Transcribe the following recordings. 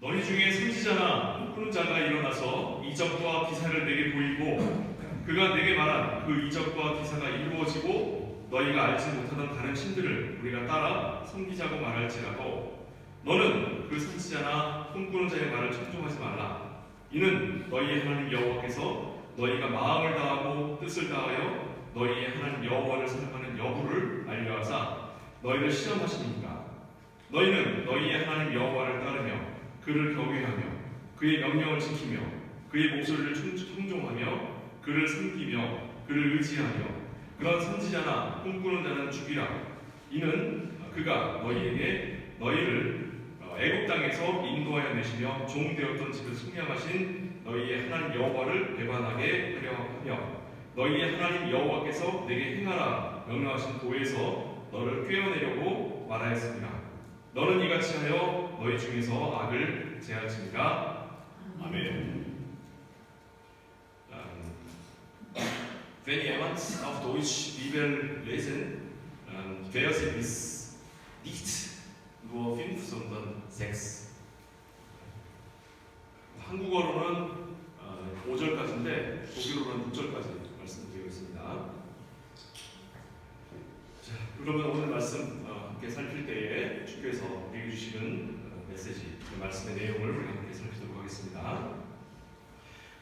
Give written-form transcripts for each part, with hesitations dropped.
너희 중에 선지자나 꿈꾸는 자가 일어나서 이적과 기사를 내게 보이고 그가 내게 말한 그 이적과 기사가 이루어지고 너희가 알지 못하던 다른 신들을 우리가 따라 섬기자고 말할지라도 너는 그 선지자나 꿈꾸는 자의 말을 청종하지 말라. 이는 너희의 하나님 여호와께서 너희가 마음을 다하고 뜻을 다하여 너희의 하나님 여호와를 사랑하는 여부를 알려하사 너희를 시험하시니까. 너희는 너희의 하나님 여호와를 따르며 그를 경외하며 그의 명령을 지키며 그의 목소리를 청종하며 그를 섬기며 그를 의지하며 그런 선지자나 꿈꾸는 자는 죽이라. 이는 그가 너희를 애굽 땅에서 인도하여 내시며 종되었던 집을 승리하신 너희의 하나님 여호와를 배반하게 하려 하며 너희의 하나님 여호와께서 내게 행하라 명령하신 도에서 너를 꿰어내려고 말하였습니다. 너는 이같이 하여 너희 중에서 악을 제할지니라. 아멘. Wenn jemand auf Deutsch Bibel lesen, Verse ist nicht nur 5, sondern 6. 한국어로는 5절까지인데 독일어로는 6절까지 말씀드리고 있습니다. 자, 그러면 오늘 말씀 함께 살필 때에 주께서 우리에게 주시는 메시지, 그 말씀의 내용을 우리 함께 살피도록 하겠습니다.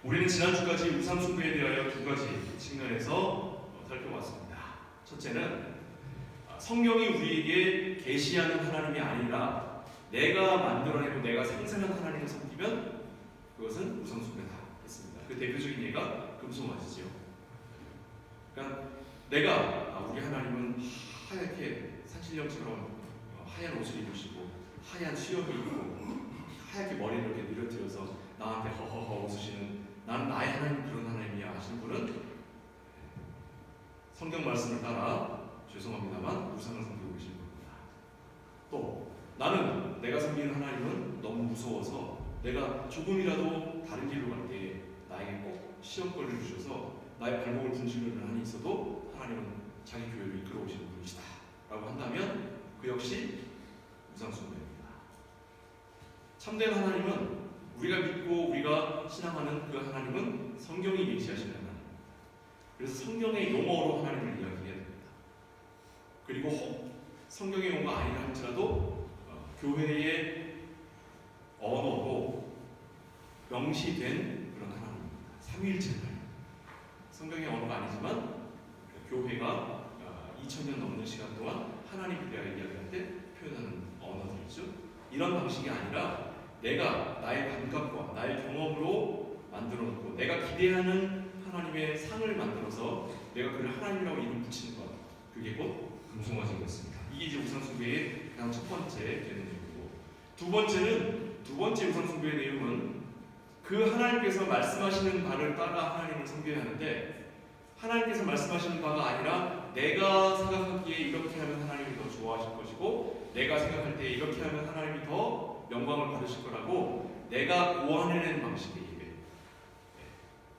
우리는 지난주까지 우상 숭배에 대하여 두 가지 측면에서 살펴봤습니다. 첫째는 성경이 우리에게 계시하는 하나님이 아니라 내가 만들어내고 내가 생산한 하나님을 섬기면 그것은 우상 숭배다 했습니다. 그 대표적인 예가 금송아지지요. 그러니까 내가 우리 하나님은 하얗게 산신령처럼 하얀 옷을 입으시고 하얀 수염이 있고 하얗게 머리를 이렇게 늘어뜨려서 나한테 허허허 웃으시는 나는 나의 하나님 그런 하나님이야 하시는 분은 성경 말씀을 따라 죄송합니다만 우상을 섬기고 계시는 겁니다. 또 나는 내가 섬기는 하나님은 너무 무서워서 내가 조금이라도 다른 길로 갈 때 나에게 꼭 시험거리를 주셔서 나의 발목을 분질르는 한이 있어도 하나님은 자기 교회를 이끌어 오시는 분이시다 라고 한다면 그 역시 우상 숭배입니다. 참된 하나님은 우리가 믿고 우리가 신앙하는 그 하나님은 성경이 계시하시는 하나님. 그래서 성경의 용어로 하나님을 이야기해야 됩니다. 그리고 혹 성경의 용어가 아니라 할지라도 교회의 언어로 명시된 그런 하나님입니다. 삼위일체 하나님. 성경의 언어가 아니지만 교회가 2000년 넘는 시간 동안 하나님에 대하여 이야기할 때 표현하는 언어들이죠. 이런 방식이 아니라 내가 나의 감각과 나의 경험으로 만들어놓고 내가 기대하는 하나님의 상을 만들어서 내가 그를 하나님이라고 이름 붙이는 것, 그게 곧 금송아지인 것입니다. 이게 이제 우상숭배의 가장 첫 번째 되는 내용이고, 두 번째 우상숭배의 내용은 그 하나님께서 말씀하시는 바를 따라 하나님을 섬겨야 하는데 하나님께서 말씀하시는 바가 아니라 내가 생각하기에 이렇게 하면 하나님이 더 좋아하실 것이고 내가 생각할 때 이렇게 하면 하나님이 더 영광을 받으실 거라고 내가 고안해낸 방식의 예배,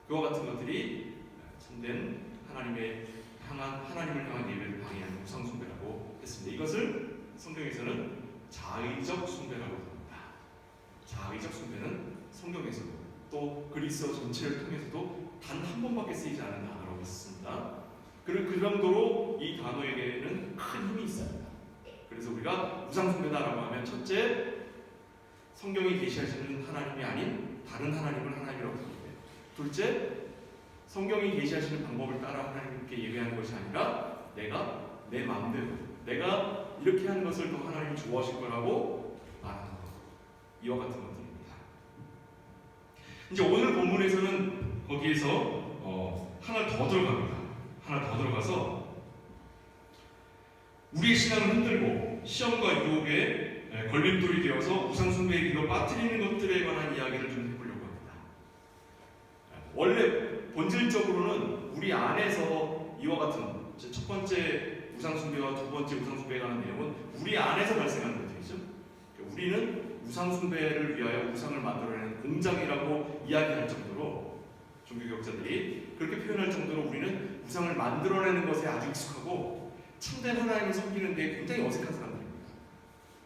그와 같은 것들이 참된 하나님을 향한 예배를 방해하는 우상 숭배라고 했습니다. 이것을 성경에서는 자의적 숭배라고 합니다. 자의적 숭배는 성경에서도 또 그리스어 전체를 통해서도 단 한 번밖에 쓰이지 않은 단어라고 했습니다. 그리고 그 정도로 이 단어에게는 큰 힘이 있습니다. 그래서 우리가 우상 숭배다라고 하면 첫째, 성경이 계시하시는 하나님이 아닌 다른 하나님을 하나님이라고 부르고, 둘째, 성경이 계시하시는 방법을 따라 하나님께 예배하는 것이 아니라 내가 내 마음대로 내가 이렇게 하는 것을 더 하나님이 좋아하실 거라고 말하는 것, 이와 같은 것들입니다. 이제 오늘 본문에서는 거기에서 하나 더 들어갑니다. 하나 더 들어가서 우리의 신앙을 흔들고 시험과 유혹에 걸림돌이 되어서 우상숭배의 길로 빠뜨리는 것들에 관한 이야기를 좀 해보려고 합니다. 원래 본질적으로는 우리 안에서 이와 같은 첫 번째 우상숭배와 두 번째 우상숭배에 관한 내용은 우리 안에서 발생하는 것들이죠. 우리는 우상숭배를 위하여 우상을 만들어내는 공장이라고 이야기할 정도로, 종교개혁자들이 그렇게 표현할 정도로 우리는 우상을 만들어내는 것에 아주 익숙하고 참된 하나님을 섬기는 데 굉장히 어색한 사람들입니다.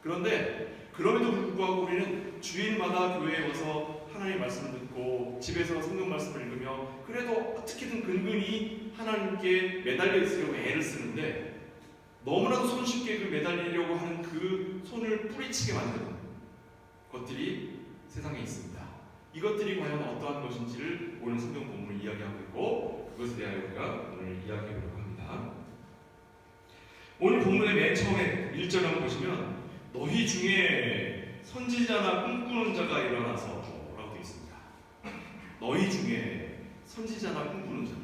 그런데 그럼에도 불구하고 우리는 주일마다 교회에 와서 하나님의 말씀을 듣고 집에서 성경 말씀을 읽으며 그래도 어떻게든 근근히 하나님께 매달려 있으려고 애를 쓰는데 너무나도 손쉽게 그 매달리려고 하는 그 손을 뿌리치게 만드는 것들이 세상에 있습니다. 이것들이 과연 어떠한 것인지를 오늘 성경 본문을 이야기하고 있고 그것에 대하여 우리가 오늘 이야기해보려고 합니다. 오늘 본문의 맨 처음에 1절 한번 보시면 너희 중에 선지자나 꿈꾸는 자가 일어나서 라고 되어 있습니다. 너희 중에 선지자나 꿈꾸는 자가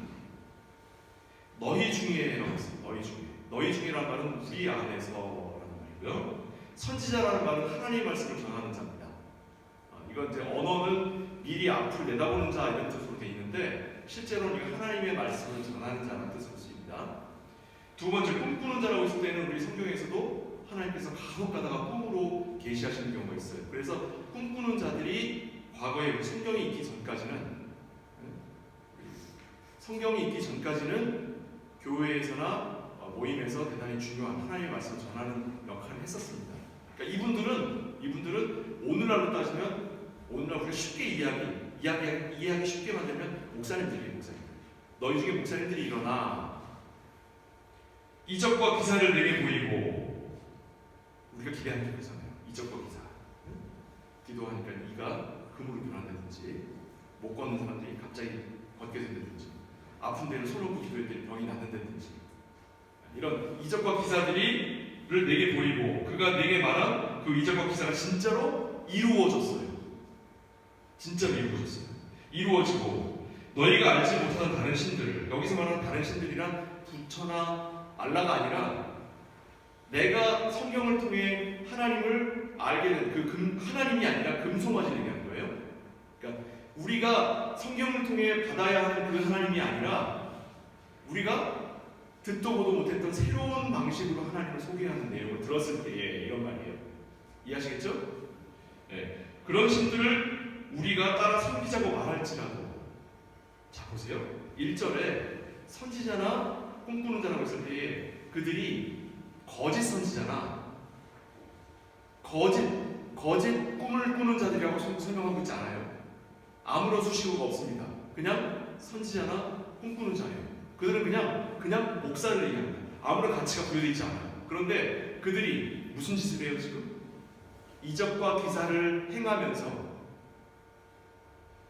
너희 중에 라고 했습니다. 너희 중에라는 말은 우리 안에서라는 말이고요. 선지자라는 말은 하나님의 말씀을 전하는 자입니다. 이건 이제 언어는 미리 앞을 내다보는 자 이런 뜻으로 되어 있는데 실제로는 이거 하나님의 말씀을 전하는 자라는 뜻으로 쓰입니다. 두 번째 꿈꾸는 자라고 했을 때는 우리 성경에서도 하나님께서 간혹 가다가 꿈으로 계시하시는 경우가 있어요. 그래서 꿈꾸는 자들이 과거에 성경이 있기 전까지는 교회에서나 모임에서 대단히 중요한 하나님의 말씀을 전하는 역할을 했었습니다. 그러니까 이분들은 오늘날로 따지면 오늘날 우리가 쉽게 이해하기 쉽게 만들면 목사님들이에요. 너희 중에 목사님들이 일어나 이적과 기사를 내게 보이고 우리가 기대하는 게 그거잖아요. 이적과 기사. 기도하니까 이가 금으로 변한다든지 못 걷는 사람들이 갑자기 걷게 된다든지 아픈 데를 손 얹고 기도했더니 병이 낫는다든지 이런 이적과 기사들을 내게 보이고 그가 내게 말한 그 이적과 기사가 진짜로 이루어졌어요. 진짜로 이루어지고 너희가 알지 못하는 다른 신들을 여기서 말하는 다른 신들이란 부처나 알라가 아니라 내가 성경을 통해 하나님을 알게 된 그 하나님이 아니라 금송아지를 얘기하는 거예요. 그러니까 우리가 성경을 통해 받아야 하는 그 하나님이 아니라 우리가 듣도 보도 못했던 새로운 방식으로 하나님을 소개하는 내용을 들었을 때에 이런 말이에요. 이해하시겠죠? 네. 그런 신들을 우리가 따라 섬기자고 말할지라도 자 보세요. 1절에 선지자나 꿈꾸는 자라고 했을 때에 그들이 거짓 선지자나 거짓 꿈을 꾸는 자들이라고 설명하고 있지 않아요. 아무런 수식어가 없습니다. 그냥 선지자나 꿈꾸는 자예요. 그들은 그냥 목사를 얘기합니다. 아무런 가치가 부여되어 있지 않아요. 그런데 그들이 무슨 짓을 해요 지금? 이적과 기사를 행하면서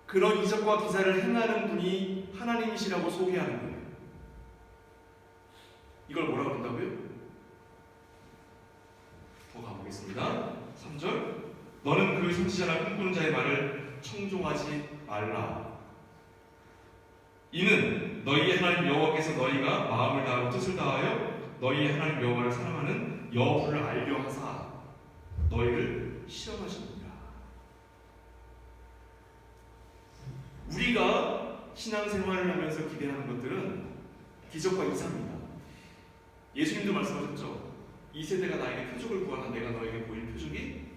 그런 이적과 기사를 행하는 분이 하나님이시라고 소개하는 거예요. 이걸 뭐라고 그런다고요? 더 가보겠습니다. 3절 너는 그 선지자나 꿈꾸는 자의 말을 청종하지 말라. 이는 너희의 하나님 여호와께서 너희가 마음을 다하고 뜻을 다하여 너희의 하나님 여호와를 사랑하는 여부를 알려 하사 너희를 시험하시느니라. 우리가 신앙생활을 하면서 기대하는 것들은 기적과 이상입니다. 예수님도 말씀하셨죠. 이 세대가 나에게 표적을 구하나 내가 너에게 보일 표적이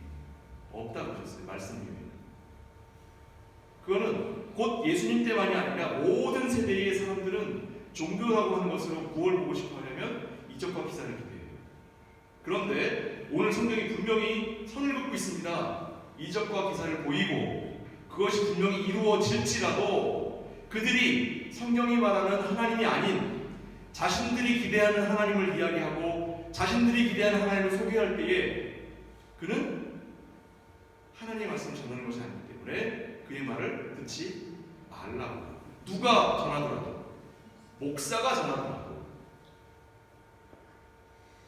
없다고 하셨어요. 말씀 중에. 그거는 곧 예수님 때만이 아니라 모든 세대의 사람들은 종교라고 하는 것으로 구원을 보고 싶어 하려면 이적과 기사를 기대해요. 그런데 오늘 성경이 분명히 선을 긋고 있습니다. 이적과 기사를 보이고 그것이 분명히 이루어질지라도 그들이 성경이 말하는 하나님이 아닌 자신들이 기대하는 하나님을 이야기하고 자신들이 기대하는 하나님을 소개할 때에 그는 하나님의 말씀을 전하는 것이 아니기 때문에 그의 말을 듣지 말라고. 누가 전하더라도 목사가 전하더라도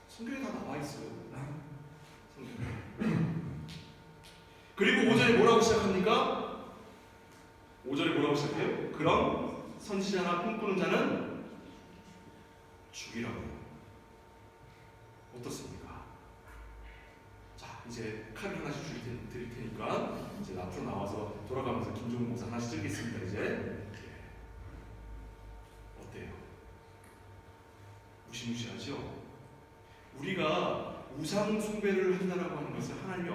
성경에 다 나와 있어요. 그리고 5절에 뭐라고 시작합니까? 5절에 뭐라고 시작해요? 그럼 선지자나 꿈꾸는 자는 죽이라고. 어떻습니까? 자, 이제 칼을 하나씩 드릴 테니까 이제 앞으로 나와서 돌아가면서 김종국 목사 하나씩 드리겠습니다. 이제 어때요? 무시무시하죠? 우리가 우상 숭배를 한다라고 하는 것을 하나님이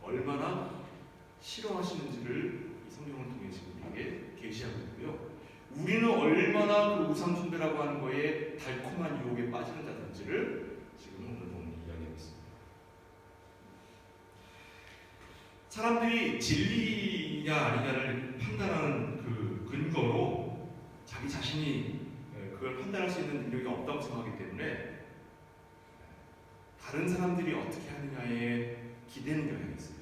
얼마나 싫어하시는지를 이 성경을 통해 지금 우리에게 계시하고 있고요. 우리는 얼마나 그 우상 숭배라고 하는 거에 달콤한 유혹에 빠지는 자인지를 지금 오늘 보면 이야기하고 있습니다. 사람들이 진리냐 아니냐를 판단하는 그 근거로 자기 자신이 그걸 판단할 수 있는 능력이 없다고 생각하기 때문에 다른 사람들이 어떻게 하느냐에 기대는 경향이 있어요.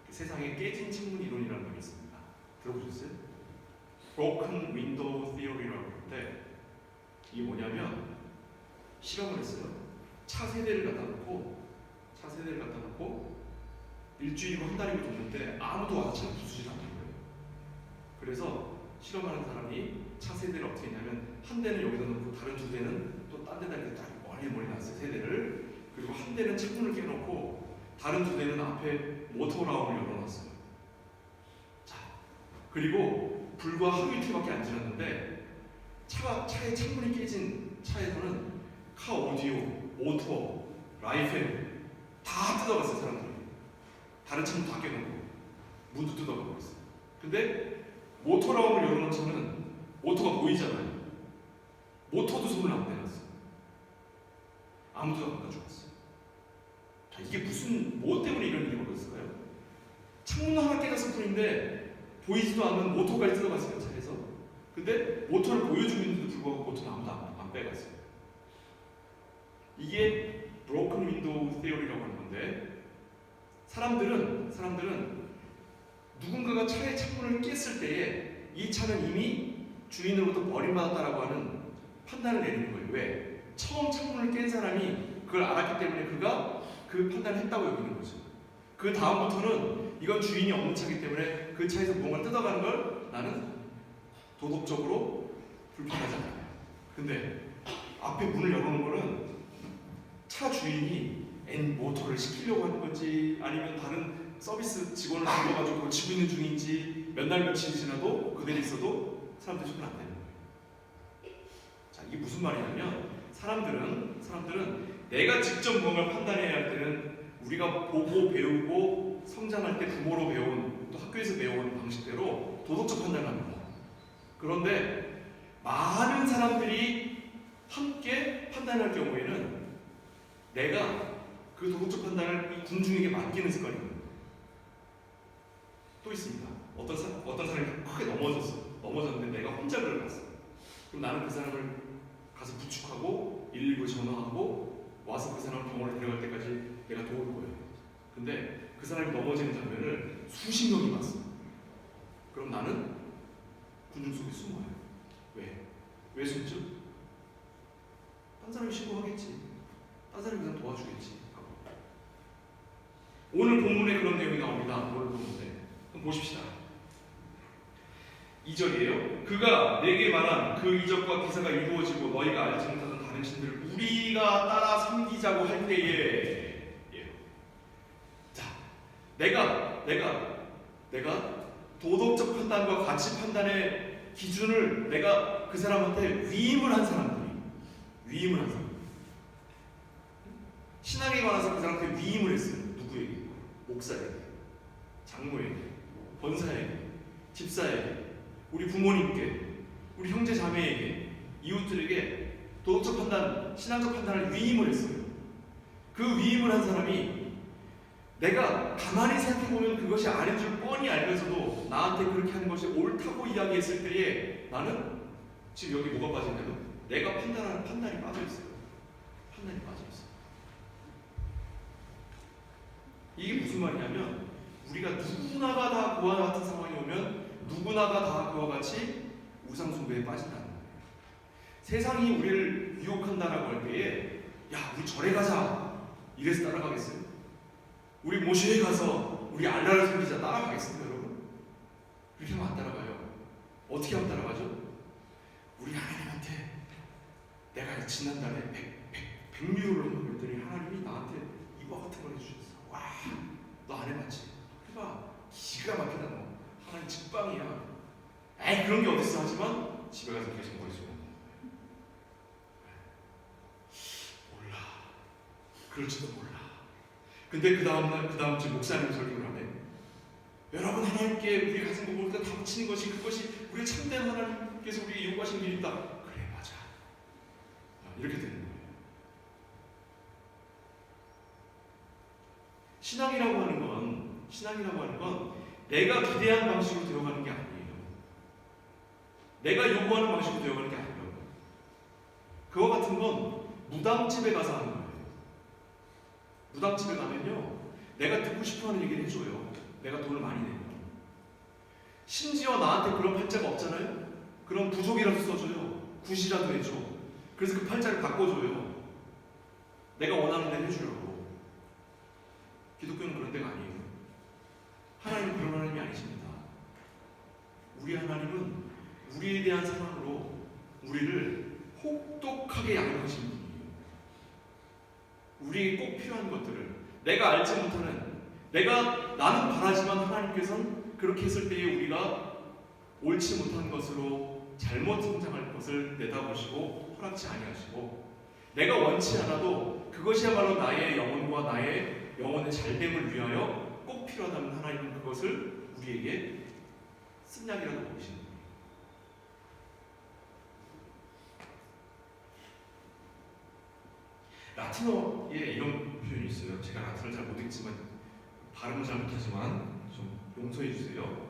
세상에 깨진 창문 이론이라는 게 있습니다. 들어보셨어요? Broken Window Theory라고 하는데 이게 뭐냐면 실험을 했어요. 차세대를 갖다 놓고 일주일이고 한 달이고 뒀는데 아무도 와서 차를 부수지 않는 거예요. 그래서 실험하는 사람이 차세대를 어떻게 했냐면 한 대는 여기다 놓고 다른 두 대는 또 딴 데다 이렇게 딱 멀리 놨어요. 세대를. 그리고 한 대는 창문을 깨놓고 다른 두 대는 앞에 모터라운을 열어놨어요. 자, 그리고 불과 하루 이틀밖에 안 지났는데 차의 창문이 깨진 차에서는 카 오디오, 모터, 라이팬 다 뜯어갔어요. 사람들이. 다른 창문 다 깨놓고 문도 뜯어가고 있어요. 근데 모터라운을 열어놓은 차는 모터가 보이잖아요. 모터도 손을 안 대놨어요. 아무도 안 가져갔어요. 자, 이게 뭐 때문에 이런 일이 벌어졌을까요? 창문 하나 깨졌을 뿐인데 보이지도 않는 모터까지 뜯어갔어요. 차에서. 근데 모터를 보여주고 있는데도 불구하고 모터는 아무도 안 빼갔어요. 이게 브로큰 윈도우 테오리라고 하는 건데 사람들은 누군가가 차의 창문을 깼을 때에 이 차는 이미 주인으로부터 버림받았다라고 하는 판단을 내리는 거예요. 왜? 처음 창문을 깬 사람이 그걸 알았기 때문에 그가 그 판단을 했다고 여기는 거죠. 그 다음부터는 이건 주인이 없는 차이기 때문에 그 차에서 무언가를 뜯어가는 걸 나는 도덕적으로 불편하지 않아요. 근데 앞에 문을 열어놓은 거는 차 주인이 모터를 시키려고 하는 건지 아니면 다른 서비스 직원을 불러가지고 고치고 있는 중인지 몇 날 며칠 지나도 그대로 있어도 사람들이 손을 안 대는 거예요. 자, 이게 무슨 말이냐면 사람들은 내가 직접 무언가를 판단해야 할 때는 우리가 보고 배우고 성장할 때 부모로 배운 또 학교에서 배운 방식대로 도덕적 판단을 합니다. 그런데 많은 사람들이 함께 판단할 경우에는 내가 그 도덕적 판단을 이 군중에게 맡기는 습관이 있는 또 있습니다. 어떤 사람이 크게 넘어졌는데 내가 혼자 그걸 봤어. 그럼 나는 그 사람을 가서 부축하고 119 전화하고 와서 그 사람을 병원에 데려갈 때까지 내가 도울 거예요. 근데 그 사람이 넘어지는 장면을 수십 명이 봤어. 그럼 나는 군중 속에 숨어요. 왜 숨죠? 딴 사람이 신고하겠지. 딴 사람이 그냥 도와주겠지. 오늘 본문에 그런 내용이 나옵니다. 오늘 본문에. 그럼 보십시다. 2절이에요. 그가 내게 말한 그 이적과 기사가 이루어지고 너희가 알지 못하던 다른 신들을 우리가 따라 섬기자고 할 때에 자, 내가 도덕적 판단과 가치 판단의 기준을 내가 그 사람한테 위임을 한 사람들이 신앙에 관해서 그 사람한테 위임을 했어요. 누구에게? 목사에게, 장로에게, 권사에게, 집사에게, 우리 부모님께, 우리 형제 자매에게, 이웃들에게 도덕적 판단, 신앙적 판단을 위임을 했어요. 그 위임을 한 사람이 내가 가만히 생각해보면 그것이 아닌 줄 뻔히 알면서도 나한테 그렇게 하는 것이 옳다고 이야기했을 때에 나는 지금 여기 뭐가 빠지냐면 내가 판단하는 판단이 빠져있어요. 판단이 빠져있어요. 이게 무슨 말이냐면 우리가 누구나가 다 그와 같은 상황이 오면 누구나가 다 그와 같이 우상숭배에 빠진다는 거예요. 세상이 우리를 유혹한다라고 할 때에 야 우리 절에 가자 이래서 따라가겠어요? 우리 모시에 가서 우리 알라를 섬기자 따라가겠습니까 여러분? 그렇게 하면 안 따라가요. 어떻게 하면 따라가죠? 우리 하나님한테 내가 지난달에 100유로를 벌더니 하나님이 나한테 이거 같은 걸 해주셨어. 와, 너 안 해봤지? 해봐. 기가 막히다 너. 하나님 직방이야. 에이 그런 게 어딨어 하지만 집에 가서 계속 머릿속에 몰라. 그럴지도 몰라. 근데 그 다음 주 목사님 설교를 하네. 여러분 하나님께 우리가 가진 거 모두 다 바치는 것이 그것이 우리 참된 하나님께서 우리에게 요구하신 일이다. 그래 맞아. 이렇게 되는 거예요. 신앙이라고 하는 건 신앙이라고 하는 건 내가 기대한 방식으로 되어가는 게 아니에요. 내가 요구하는 방식으로 되어가는 게 아니에요. 그와 같은 건 무당집에 가서 하는 거예요. 무당집에 가면요, 내가 듣고 싶어하는 얘기를 해줘요. 내가 돈을 많이 내면. 심지어 나한테 그런 팔자가 없잖아요. 그럼 부족이라도 써줘요. 굿이라도 해줘. 그래서 그 팔자를 바꿔줘요. 내가 원하는 대로 해주려고. 기독교는 그런 데가 아니에요. 하나님은 그런 하나님이 아니십니다. 우리 하나님은 우리에 대한 사랑으로 우리를 혹독하게 양육하시는 분이에요. 우리에게 꼭 필요한 것들을 내가 알지 못하는, 나는 바라지만 하나님께서는 그렇게 했을 때에 우리가 옳지 못한 것으로 잘못 성장할 것을 내다보시고 허락지 아니하시고, 내가 원치 않아도 그것이야말로 나의 영혼과 나의 영혼의 잘됨을 위하여 꼭 필요하다면 하나님은 그것을 우리에게 쓴약이라도 보이시는 거예요. 라틴어에 이런 표현이 있어요. 제가 라틴어를 잘 못 읽지만 발음을 잘 못하지만 좀 용서해 주세요.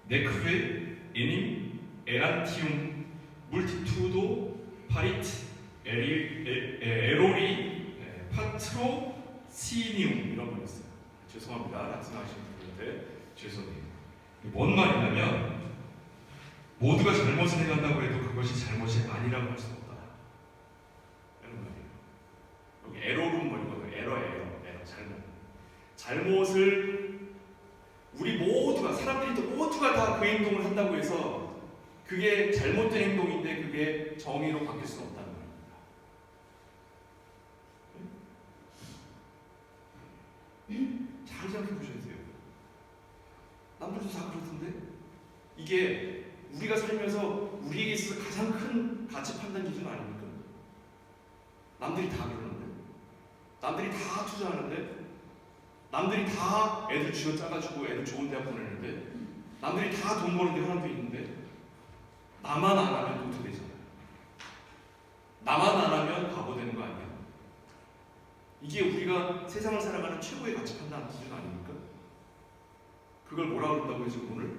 네크레 에님 에란티움 물티투도 파리트 에로리 파트로시니움 이런 거 있어요. 죄송합니다. 라틴어 하시는 분들한테 죄송해요. 뭔 말이냐면 모두가 잘못을 행한다고 해도 그것이 잘못이 아니라고 할 수 없다. 이런 말이에요. 여기 에로룸 뭐 이거 에러 잘못. 잘못을 우리 모두가, 사람들이 모두가 다 그 행동을 한다고 해서 그게 잘못된 행동인데 그게 정의로 바뀔 수는 없다는 말입니다. 잘 생각해 보셔야 돼요. 남들도 다 그러던데 이게 우리가 살면서 우리에게 있어서 가장 큰 가치 판단 기준 아닙니까? 남들이 다 그러는데, 남들이 다 투자하는데, 남들이 다 애들 쥐어 짜가지고 애들 좋은 대학 보내는데, 남들이 다 돈 버는 데 하나도 있는데 나만 안 하면 노트 되잖아요. 나만 안 하면 바보 되는 거 아니야? 이게 우리가 세상을 살아가는 최고의 가치 판단 기준 아닙니까? 그걸 뭐라 그런다고요 지금 오늘?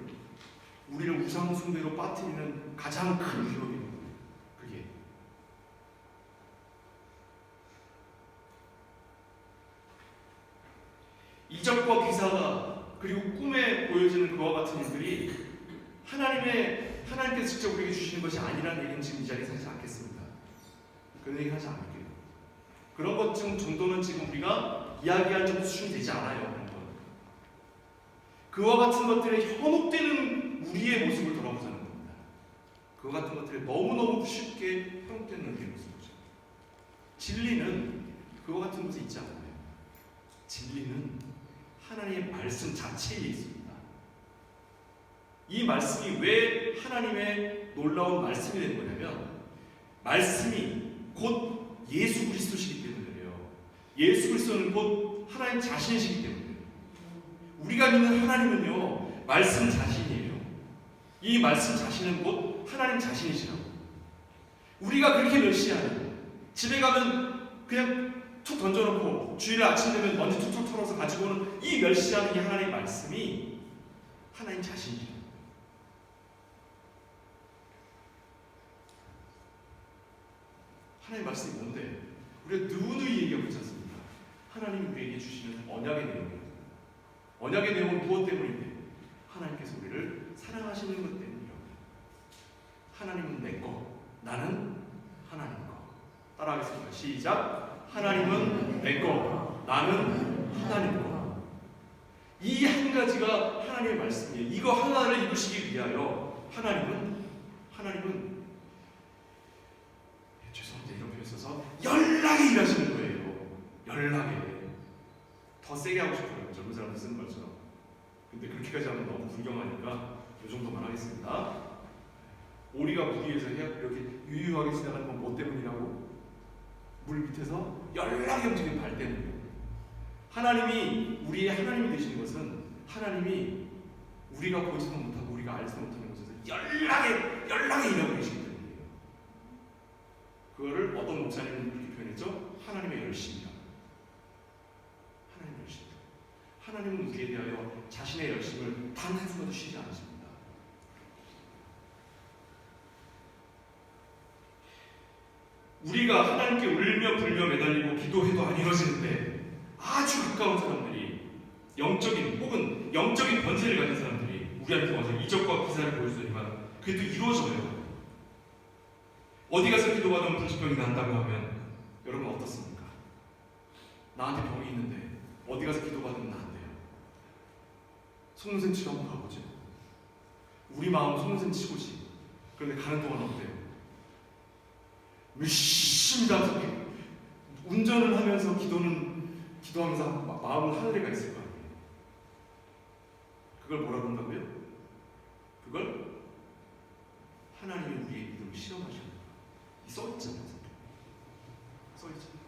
우리를 우상 숭배로 빠뜨리는 가장 큰 위협인 거예요. 그게 이적과 기사가 그리고 꿈에 보여지는 그와 같은 일들이 하나님께서 직접 우리에게 주시는 것이 아니라는 얘기는 지금 이 자리에서 하지 않겠습니다. 그런 얘기 하지 않을게요. 그런 것 정도는 지금 우리가 이야기할 정도 수준이 되지 않아요. 그런 건. 그와 같은 것들에 현혹되는 우리의 모습을 돌아보자는 겁니다. 그와 같은 것들에 너무너무 쉽게 현혹되는 우리의 모습이죠. 진리는 그와 같은 곳에 있지 않아요. 진리는 하나님의 말씀 자체에 있습니다. 이 말씀이 왜 하나님의 놀라운 말씀이 되는 거냐면 말씀이 곧 예수 그리스도시기 때문이에요. 예수 그리스도는 곧 하나님 자신이시기 때문이에요. 우리가 믿는 하나님은요 말씀 자신이에요. 이 말씀 자신은 곧 하나님 자신이시라고. 우리가 그렇게 멸시하는, 집에 가면 그냥 툭 던져놓고 주일 아침 되면 먼지 툭툭 털어서 가지고 오는 이 멸시하는 이 하나님의 말씀이 하나님 자신이에요. 하나님의 말씀이 뭔데? 우리가 누누이 얘기하고 있지 않습니까? 하나님이 우리에게 주시는 언약의 내용이에요. 언약의 내용은 무엇 때문인데? 하나님께서 우리를 사랑하시는 것 때문이에요. 하나님은 내 거, 나는 하나님 거. 따라하겠습니다. 시작. 하나님은 내 거, 나는 하나님 거. 이 한 가지가 하나님의 말씀이에요. 이거 하나를 이루시기 위하여 하나님은 죄송합니다 이런 표현 써서 연락에 일하시는 거예요. 연락에. 더 세게 하고 싶어요. 젊은 사람들 쓰는 것처럼. 근데 그렇게까지 하면 너무 불경하니까 이 정도만 하겠습니다. 오리가 물 위에서 이렇게 유유하게 지나가는 건 뭐 때문이라고? 물 밑에서 연락이 움직이는 발 때문이에요. 하나님이 우리의 하나님이 되시는 것은 하나님이 우리가 보지도 못하고 우리가 알지도 못하는 곳에서 연락에 일하고 계시기 때문이에요. 그거를 어떤 목사님은 그렇게 표현했죠? 하나님의 열심이라고. 하나님의 열심. 하나님은 우리에 대하여 자신의 열심을 단 한순간도 쉬지 않으십니다. 우리가 하나님께 울며 불며 매달리고 기도해도 안 이루어지는데 아주 가까운 사람들이 영적인 혹은 영적인 번제를 가진 사람들이 우리한테 와서 이적과 기사를 보여주더니만 그게 또 이루어져요. 어디 가서 기도하던 불치병이 난다고 하면 여러분 어떻습니까? 나한테 병이 있는데 어디 가서 기도받으면 나한테요. 속눈썹 치고 한번 가보죠. 우리 마음 속눈썹 치고지. 그런데 가는 동안 어때요? 열심히 나서 운전을 하면서 기도하면서 마음은 하늘에 가 있을 거 아니에요. 그걸 뭐라 그런다고요? 그걸 하나님이 우리의 믿음을 시험하시는 거예요. 써있잖아요. 써있잖아요.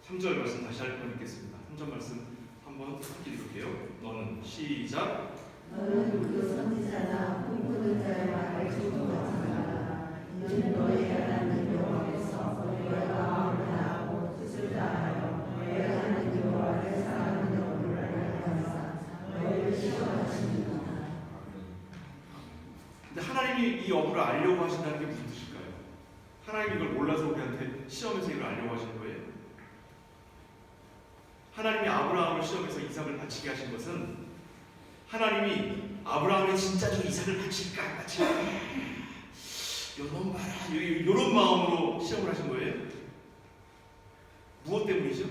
3절 말씀 다시 한번 읽겠습니다. 3절 말씀 한번 함께 읽을게요. 너는 시작. 너는 그 선지자나 꿈꾸는 자의 말을 조종하지 이는 너희가 하나님 여호와께서 너희가 마음을 다하고 뜻을 다하여 너희가 하나님 여호와를 사랑하는 여호를 알려하사 너희를 시험하십니다. 근데 하나님이 이 여부를 알려고 하신다는 게 무슨 뜻일까요? 하나님이 이걸 몰라서 우리한테 시험에서 이걸 알려고 하시는 거예요? 하나님이 아브라함을 시험해서 이삭을 바치게 하신 것은 하나님이 아브라함이 진짜 저 이삭을 바칠까 안 바칠까 요놈 봐라 이런 마음으로 시험을 하신 거예요. 무엇 때문이죠?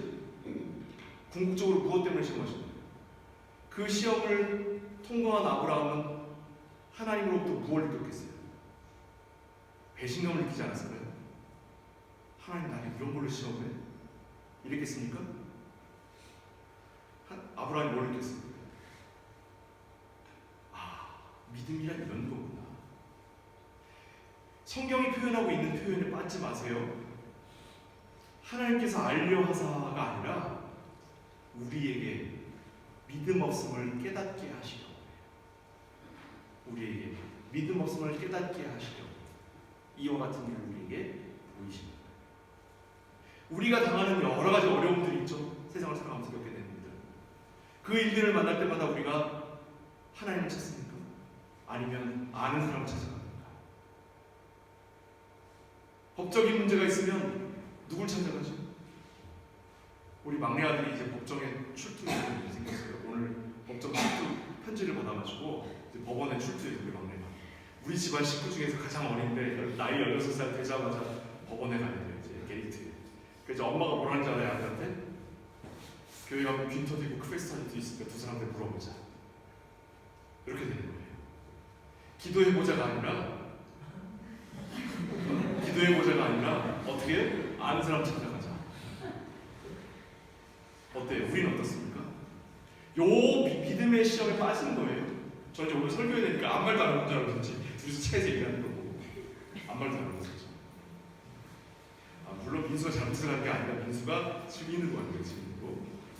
궁극적으로 무엇 때문에 시험하신 거예요? 그 시험을 통과한 아브라함은 하나님으로부터 무엇을 느꼈겠어요? 배신감을 느끼지 않았을까요? 하나님 나를 이런 걸로 시험해? 이랬겠습니까? 아브라함이 뭘 느꼈습니까? 믿음이란 이런 거구나. 성경이 표현하고 있는 표현에 빠지지 마세요. 하나님께서 알려 하사가 아니라 우리에게 믿음 없음을 깨닫게 하시려. 우리에게 믿음 없음을 깨닫게 하시려. 이와 같은 일을 우리에게 보이십니다. 우리가 당하는 여러 가지 어려움들이 있죠. 세상을 살아가면서 겪게 되는 일들. 그 일들을 만날 때마다 우리가 하나님을 찾습니까? 아니면 아는 사람을 찾아갑니까? 법적인 문제가 있으면 누굴 찾아가죠? 우리 막내 아들이 이제 법정에 출두해서 생겼어요. 오늘 법정 출두 편지를 받아가지고 이제 법원에 출두해요. 우리 막내가. 우리 집안 식구 중에서 가장 어린데 나이 16살 되자마자 법원에 가야 돼요. 이제 게이트에. 그래서 엄마가 뭐라는 줄 알아요? 아들한테? 교회 가면 빈터도 있고 크레스터도 있으니까 두 사람들 물어보자. 이렇게 되는 거예요. 기도해보자가 아니라 어떻게 아는 사람 찾아가자. 어때요? 우리는 어떻습니까? 요 믿음의 시험에 빠지는 거예요. 저 이제 오늘 설교해야 되니까 아무 말도 안 하는 줄 알았지. 둘이서 차에서 얘기하는 거고 아무 말도 안 하는 거죠. 물론 민수가 잘못해서 간 게 아니라 민수가 즐기는 거예요. 지금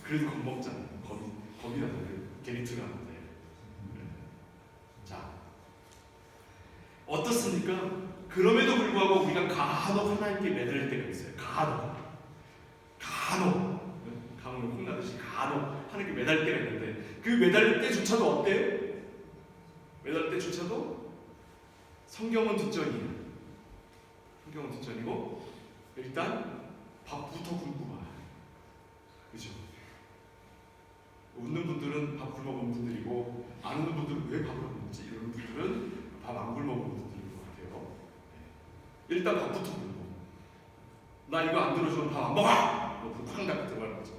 그래도 겁먹잖아요. 겁이라도 게리트가 나는데. 자, 어떻습니까? 그럼에도 불구하고 우리가 간혹 하나님께 매달릴 때가 있어요. 간혹 강으로 콩나듯이 간혹 하나님께 매달릴 때가 있는데 그 매달릴 때조차도 어때요? 매달릴 때조차도 성경은 뒷전이에요. 성경은 뒷전이고 일단 밥부터 굶고 봐. 그죠? 웃는 분들은 밥 굶어본 분들이고 안 웃는 분들은 왜 밥을 안 먹지? 이런 분들은 밥 안 굶어본 분들인 것 같아요. 일단 밥부터 굶고 나 이거 안 들어주면 밥 안 먹어! 너 쾅 닫고 들어가는 거죠.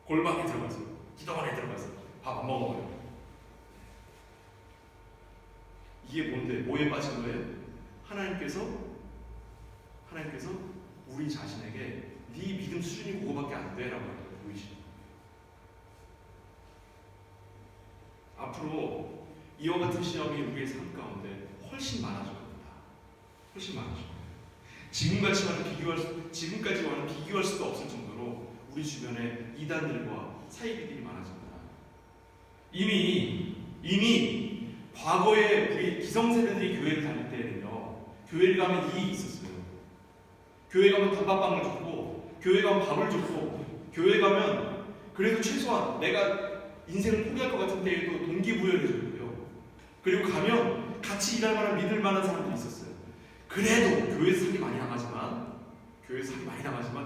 골방에 들어가서 기도원에 들어가서 밥 안 먹어요. 이게 뭔데? 뭐에 빠진 거예요? 하나님께서 우리 자신에게 네 믿음 수준이 그거밖에 안 돼라고 보이시죠. 앞으로 이와 같은 시험이 우리의 삶 가운데 훨씬 많아질 겁니다. 훨씬 많아질 겁니다. 지금까지와는 비교할 수도 없을 정도로 우리 주변에 이단들과 사이비들이 많아집니다. 이미 과거에 우리 기성세대들이 교회를 다닐 때는요, 교회를 가면 이익이 있었어요. 교회 가면 단팥빵을 줬고 교회 가면 밥을 줬고, 교회 가면 그래도 최소한 내가 인생을 포기할 것 같은 때에도 동기부여를 해줬고요. 그리고 가면 같이 일할 만한 믿을 만한 사람들이 있었어요. 그래도 교회에서 사기 많이 당하지만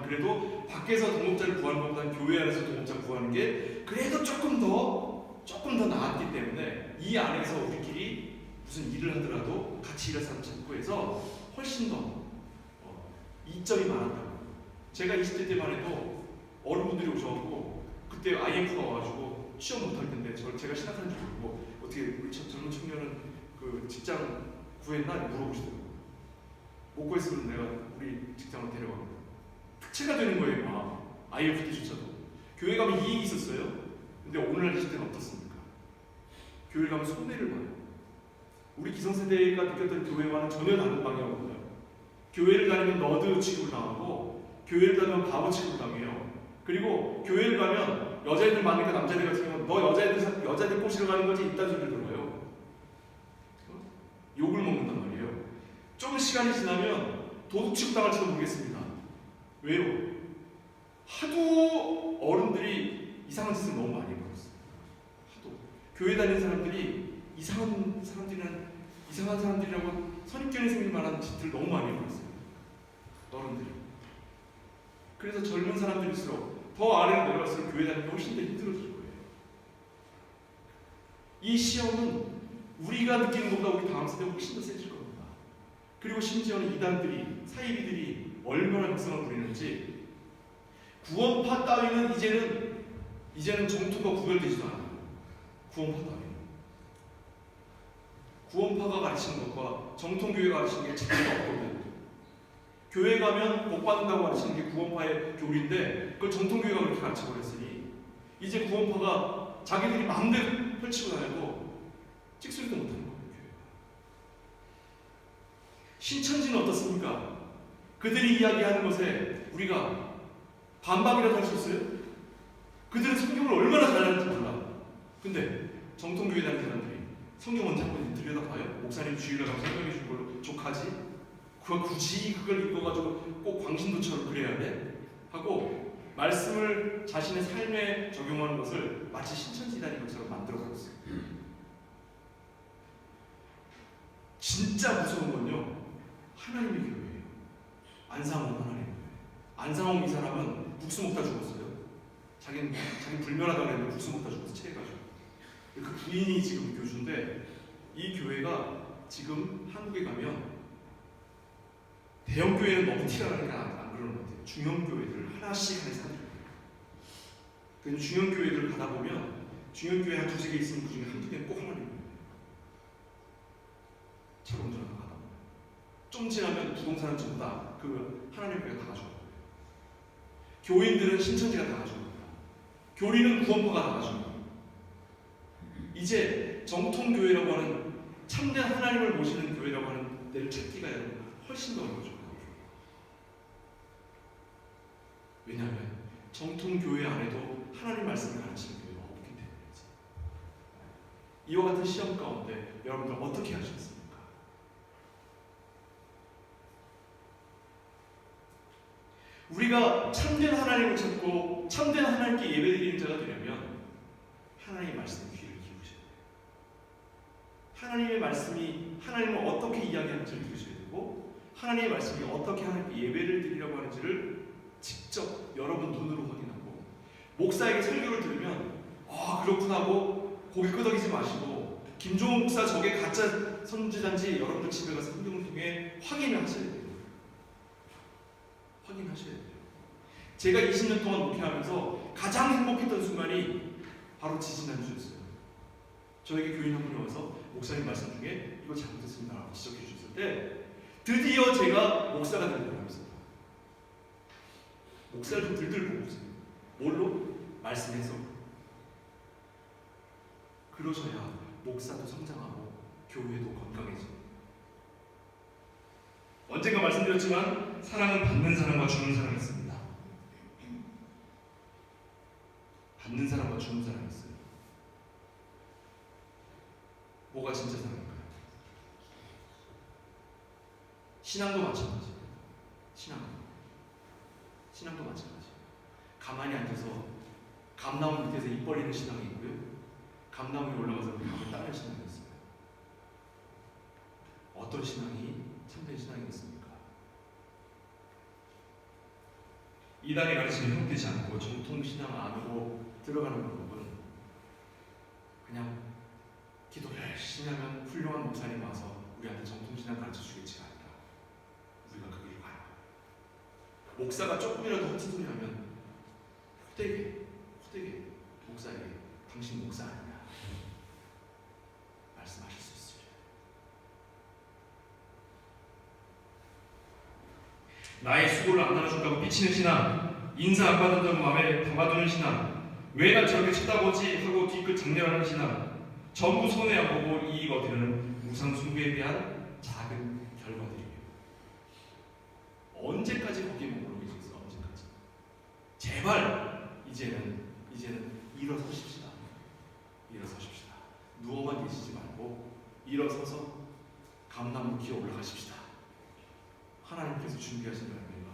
그래도 밖에서 동업자를 구하는 것보다는 교회 안에서 동업자 구하는 게 그래도 조금 더 나았기 때문에 이 안에서 우리끼리 무슨 일을 하더라도 같이 일할 사람 찾고 해서 훨씬 더 이점이 많았다고. 제가 20대 때만 해도 어른분들이 오셔갖고 그때 IMF가 와가지고 취업 못할 텐데 제가 신학하는 줄 모르고 어떻게 우리 젊은 청년은 그 직장 구했나 물어보시더라고요. 못 구했으면 내가 우리 직장으로 데려가고 특채가 되는 거예요. 막 IMF 때조차도 교회 가면 이익이 있었어요. 근데 오늘날 20대는 어떻습니까? 교회 가면 손해를 봐요. 우리 기성세대가 느꼈던 교회와는 전혀 다른 방향으로 가요. 교회를 다니면 너드 취급을 당하고, 교회를 다니면 바보 취급을 당해요. 그리고 교회를 가면 여자애들 많으니까 남자애들 같은 경우는 너 여자애들 꼬시러 가는 거지? 이딴 소리를 들어요. 욕을 먹는단 말이에요. 좀 시간이 지나면 도둑 취급당할지도 모르겠습니다. 왜요? 하도 어른들이 이상한 짓을 너무 많이 해버렸어요. 하도 교회 다니는 사람들이 이상한 사람들이라고 선입견이 생길 만한 짓을 너무 많이 해버렸어요. 어른들이. 그래서 젊은 사람들일수록 더 아래로 내려갈수록 교회 다니는 게 훨씬 더 힘들어질 거예요. 이 시험은 우리가 느끼는 것보다 우리 다음 세대가 훨씬 더 세질 겁니다. 그리고 심지어는 이단들이, 사이비들이 얼마나 극성을 부리는지, 구원파 따위는 이제는 정통과 구별되지도 않아요. 구원파 따위는. 구원파가 가르치는 것과 정통교회가 가르치는 게 차이가 없거든요. 교회 가면 복 받는다고 가르치는 게 구원파의 교리인데 그걸 정통교회가 그렇게 가르쳐버렸으니 이제 구원파가 자기들이 마음대로 펼치고 다녀도 찍소리도 못하는 거예요. 교회가. 신천지는 어떻습니까? 그들이 이야기하는 것에 우리가 반박이라도 할 수 있어요? 그들은 성경을 얼마나 잘 아는지 몰라. 근데 정통교회 다니는 사람들이 성경 언제 한번 들여다봐요? 목사님 주일날 가서 설명해 준 걸로 족하지? 그걸 굳이 그걸 읽어가지고 꼭 광신도처럼 그래야 돼? 하고 말씀을 자신의 삶에 적용하는 것을 마치 신천지단인 것처럼 만들어버렸어요. 진짜 무서운 건요, 하나님의 교회예요. 안상홍 하나님의 교회. 안상홍 이 사람은 국수 먹다 죽었어요. 자기 불멸하다고 했는데 국수 먹다 죽어서 체해가지고. 그 부인이 지금 교주인데 이 교회가 지금 한국에 가면 대형 교회는 너무 티가 나니까 안 그러는 것 같아요. 중형 교회들 하나씩 사들여요. 그 중형 교회들 가다 보면 중형 교회 한 두세 개 있으면 그 중에 한두 개는 꼭 하나님 교회예요. 차로 운전하다 가다 보면 좀 지나면 부동산은 전부 다 그 하나님 교회가 다 가져가요. 교인들은 신천지가 다 가져갑니다. 교리는 구원파가 다 가져갑니다. 이제 정통교회라고 하는 참된 하나님을 모시는 교회라고 하는 데를 찾기가 훨씬 더 어려워져요. 왜냐하면 정통교회 안에도 하나님 말씀을 가르치는 교회가 없기 때문이지. 이와 같은 시험 가운데 여러분들 어떻게 하시겠습니까? 우리가 참된 하나님을 찾고 참된 하나님께 예배드리는 자가 되려면 하나님의 말씀에 귀를 기울이셔야 돼요. 하나님의 말씀이 하나님을 어떻게 이야기하는지를 들으셔야 되고, 하나님의 말씀이 어떻게 하나님께 예배를 드리려고 하는지를 직접 여러분 눈으로 확인하고, 목사에게 설교를 들으면 그렇구나 하고 고개 끄덕이지 마시고, 김종훈 목사 저게 가짜 선지자인지 여러분들 집에 가서 성경을 통해 확인을 하셔야 돼요. 확인하셔야 돼요. 제가 20년 동안 목회하면서 가장 행복했던 순간이 바로 지지난주였어요. 저에게 교인 한 분이 와서 목사님 말씀 중에 이거 잘못했습니다 라고 지적해 주셨을 때 드디어 제가 목사가 된 거라고 했습니다. 목사를 좀 들들 보고 있어요. 뭘로? 말씀해서. 그러셔야 목사도 성장하고 교회도 건강해져요. 언젠가 말씀드렸지만 사랑은 받는 사람과 주는 사람이 있습니다. 받는 사람과 주는 사람이 있어요. 뭐가 진짜 사랑일까요? 신앙도 마찬가지예요. 신앙도 마찬가지. 가만히 앉아서 감나무 밑에서 입 벌리는 신앙이 있고요. 감나무 위에 올라가서 그 감을 따는 신앙이 있습니다. 어떤 신앙이 참된 신앙이겠습니까? 이단의 가르침에 흠되지 않고 정통 신앙 안으로 들어가는 방법은 그냥 기도 열심히 하면 훌륭한 목사님 와서 우리한테 정통 신앙 가르쳐 주겠지가 아니라 우리가 그 길을 가요. 목사가 조금이라도 헛짓 소리 하면 호되게 목사에게 당신 목사 아니냐 말씀하실 수 있습니다. 나의 수고를 안 나눠준다고 삐치는 신앙, 인사 안 받는다고 마음에 담아두는 신앙, 왜 난 저렇게 쳐다보지 하고 뒤끝 장렬하는 신앙, 전부 손해 안 보고 이익 얻으려는 우상 숭배에 대한 작은 결과들이에요. 언제까지 거기에 머물러 계시겠어요? 언제까지? 제발 이제는 일어서십시다. 일어서십시다. 누워만 계시지 말고 일어서서 감나무 기어 올라가십시다. 하나님께서 준비하신 열매가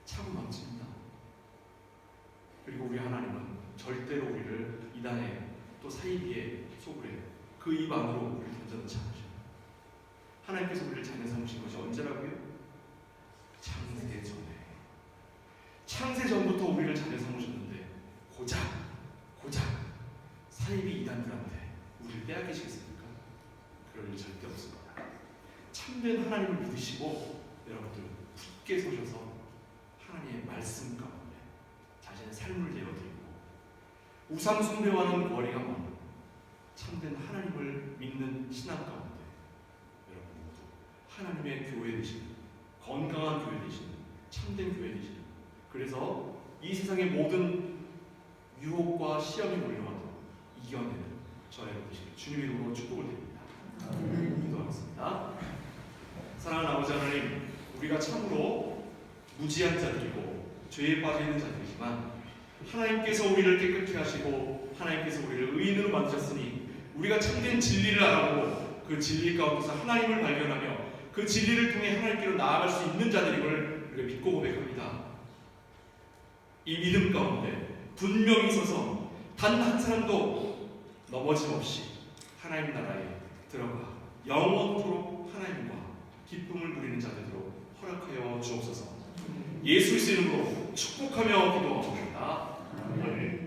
차고 넘칩니다. 그리고 우리 하나님은 절대로 우리를 이단에 또 사이비에 속으래 그 입 안으로 우리를 던져놓지 않으셔요. 하나님께서 우리를 자녀 삼으신 것이 언제라고요? 창세 전에. 창세 전부터 우리를 자녀 삼으셨는데 고작 사이비 이단들한테 우리를 빼앗기시겠습니까? 그럴 일 절대 없습니다. 참된 하나님을 믿으시고 여러분들 굳게 서셔서 하나님의 말씀 가운데 자신의 삶을 내어드리고 우상 숭배와는 거리가 먼 참된 하나님을 믿는 신앙 가운데 여러분 모두 하나님의 교회 되시는 건강한 교회 되시는 참된 교회 되시는 그래서 이 세상의 모든 유혹과 시험이 몰려와도 이겨내는 저와 여러분 되시길 주님의 이름으로 축복을 드립니다. 기도하겠습니다. 사랑하는 아버지 하나님, 우리가 참으로 무지한 자들이고 죄에 빠져있는 자들이지만 하나님께서 우리를 깨끗게 하시고 하나님께서 우리를 의인으로 만드셨으니 우리가 참된 진리를 알아보고 그 진리 가운데서 하나님을 발견하며 그 진리를 통해 하나님께로 나아갈 수 있는 자들임을 우리가 믿고 고백합니다. 이 믿음 가운데 분명히 서서 단 한 사람도 넘어짐 없이 하나님 나라에 들어가 영원토록 하나님과 기쁨을 누리는 자들로 허락하여 주옵소서. 예수 그리스도 이름으로 축복하며 기도합니다. 아멘.